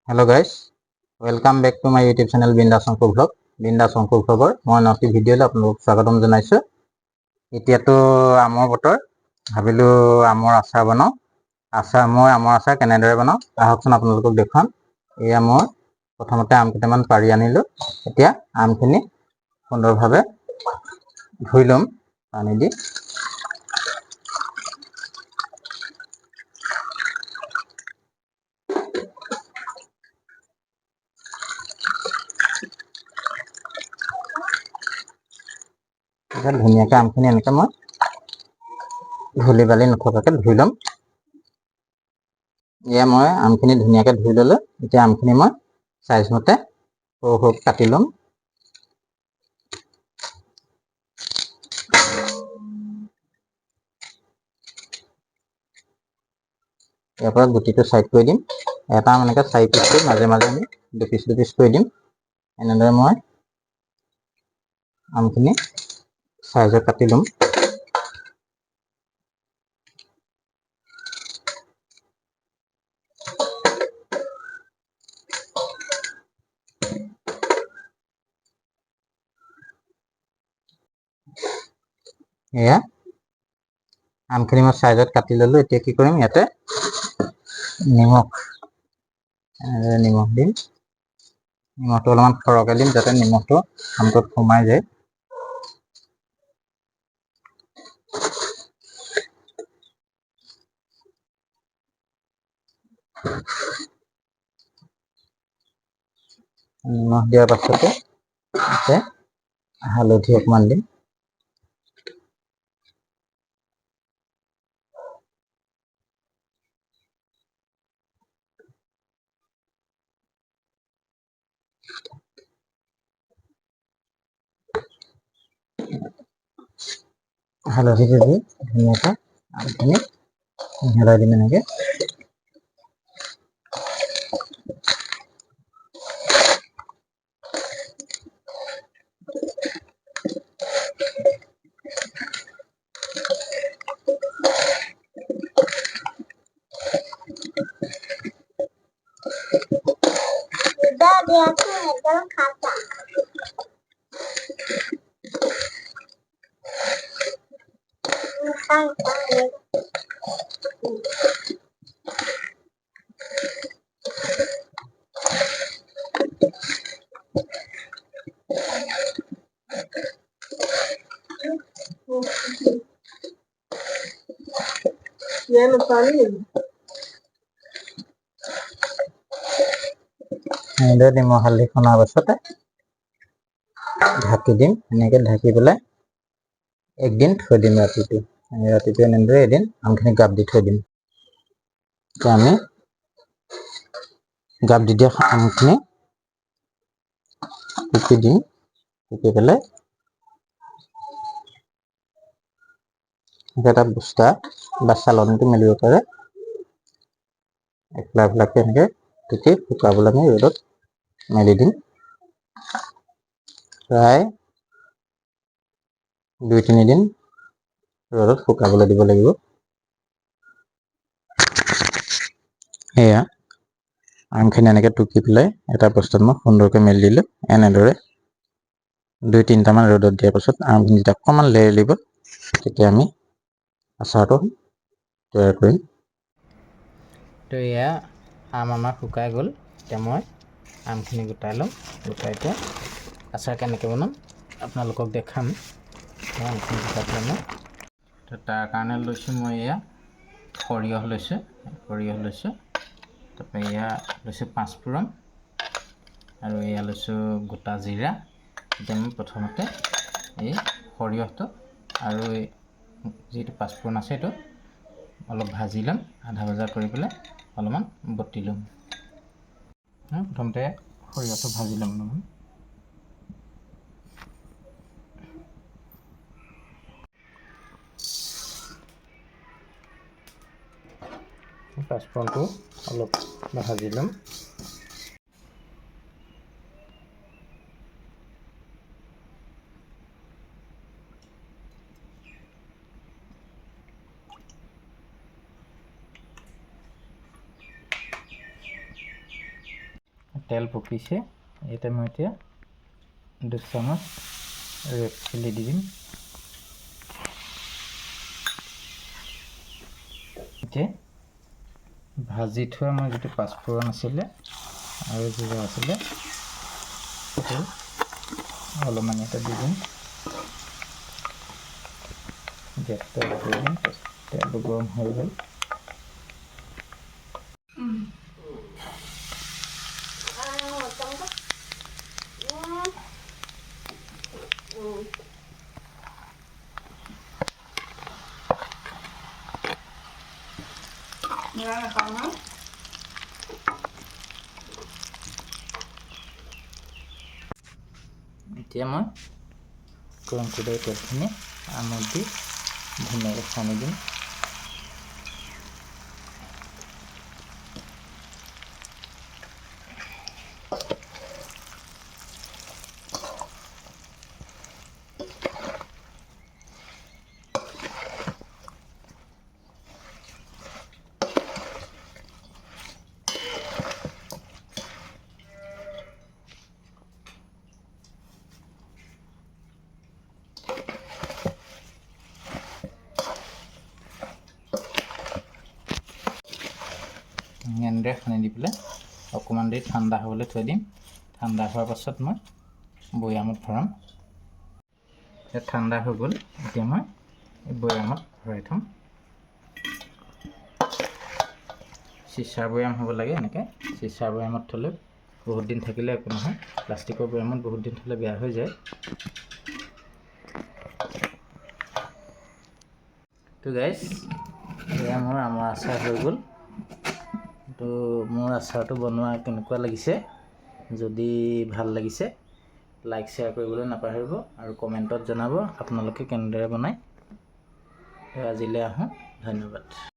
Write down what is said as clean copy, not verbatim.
Hello guys, welcome back to my YouTube channel Bindas Ankur Vlog. Bindas Ankur Vlogৰ মই নতুন ভিডিঅ'লৈ আপোনালোকক স্বাগতম জনাইছো। এতিয়াতো আমৰ বতৰ, ভাবিলো আমৰ আচাৰ বনাও। আমৰ আচাৰ কেনেদৰে বনাও আহকচোন আপোনালোকক দেখাম। এয়া মই প্ৰথমতে আম কেইটামান পাৰি আনিলো। এতিয়া আমখিনি সুন্দৰভাৱে ধুই লম পানী দি। ধুনীয়াকৈ আমখিনি এনেকৈ মই ধূলি বালি নথকাকৈ ধুই ল'ম। এয়া মই আমখিনি ধুনীয়াকৈ ধুই ল'লোঁ। এতিয়া আমখিনি মই সাইজ মতে সৰু সৰু কাটি ল'ম। ইয়াৰ পৰা গুটিটো সাইড কৰি দিম। এটা আম এনেকৈ 4 পিচ কৰি মাজে মাজে আমি 2 পিচ কৰি দিম। এনেদৰে মই আমখিনি সাইজত কাটি ল'ম। এয়া আমখিনি মই সাইজত কাটি ল'লোঁ। এতিয়া কি কৰিম, ইয়াতে নিমখ দিম। নিমখটো অলপমান সৰহকৈ দিম যাতে নিমখটো আমটোত সোমাই যায়। নিমখ দিয়াৰ পাছতে ইয়াতে হালধি অকণমান দিম। হালধি দি ধুনীয়াকৈ আমখিনি মিলাই দিম এনেকৈ। এনেদৰে নিমখ হালধি সনাৰ পাছতে ঢাকি দিম। এনেকৈ ঢাকি পেলাই একদিন থৈ দিম ৰাতিটো। এনেদৰে এদিন আমখিনি গাপ দি থৈ দিম। এতিয়া আমি গাপ দি দিয়া আমখিনি টুকি দিম। টুকি পেলাই এটা বস্তা বা চালনীটো মেলিব পাৰে একলা একলাকৈ এনেকৈ টুকি শুকাবলৈ আমি ৰ'দত মেলি দিম। প্ৰায় 2-3 দিন ৰ'দত শুকাবলৈ দিব লাগিব। এয়া আমখিনি এনেকৈ টুকি পেলাই এটা বস্তাত মই সুন্দৰকৈ মেলি দিলোঁ। এনেদৰে 2-3টামান ৰ'দত দিয়াৰ পাছত আমখিনি যেতিয়া অকণমান লেৰেলিব তেতিয়া আমি আচাৰটো তৈয়াৰ কৰিম। তো এয়া আম আমাৰ শুকাই গ'ল। এতিয়া মই আমখিনি গোটাই ল'ম। গোটাই এতিয়া আচাৰ কেনেকৈ বনাম আপোনালোকক দেখাম। আমখিনি গোটাই পেলাই মই তো তাৰ কাৰণে লৈছোঁ মই এয়া সৰিয়হ লৈছোঁ। তাৰপৰা এয়া লৈছোঁ 5 ফুৰণ আৰু এয়া লৈছোঁ গোটা জিৰা। এতিয়া মই প্ৰথমতে এই সৰিয়হটো আৰু এই যিটো 5 ফুৰণ আছে এইটো অলপ ভাজি ল'ম। আধা ভজা কৰি পেলাই অলপমান বটি ল'ম। প্ৰথমতে সৰিয়হটো ভাজি ল'ম অলপমান। পাঁচফোৰণটো অলপ ভাজি ল'ম। তেল পকিছে। ইয়াতে মই এতিয়া 2 চামুচ ৰেড চিলি দি দিম। এতিয়া ভাজি থোৱা মই যিটো পাঁচফোৰণ আছিলে আৰু জিৰা আছিলে সেইটো অলপমান এটা দি দিম। গেছটো দি দিম। তেলটো গৰম হৈ গ'ল। এতিয়া মই গৰম কৰি তেলখিনি আমুল দি ধুনীয়াকৈ সানি দিম। এনেদৰে সানি দি পেলাই অকণমান দেৰি ঠাণ্ডা হ'বলৈ থৈ দিম। ঠাণ্ডা হোৱাৰ পাছত মই বৈয়ামত ভৰাম। ঠাণ্ডা হৈ গ'ল। এতিয়া মই এই বৈয়ামত ভৰাই থ'ম। চিচাৰ বৈয়াম হ'ব লাগে। এনেকৈ চিচাৰ বৈয়ামত থ'লে বহুত দিন থাকিলে একো নহয়। প্লাষ্টিকৰ বৈয়ামত বহুত দিন থ'লে বেয়া হৈ যায়। তো গাইজ, এয়া মোৰ আমৰ আচাৰ হৈ গ'ল। তো মোৰ আচাৰটো বনোৱা কেনেকুৱা লাগিছে, যদি ভাল লাগিছে লাইক শ্বেয়াৰ কৰিবলৈ নাপাহৰিব আৰু কমেণ্টত জনাব আপোনালোকে কেনেদৰে বনায়। আজিলৈ আহোঁ। ধন্যবাদ।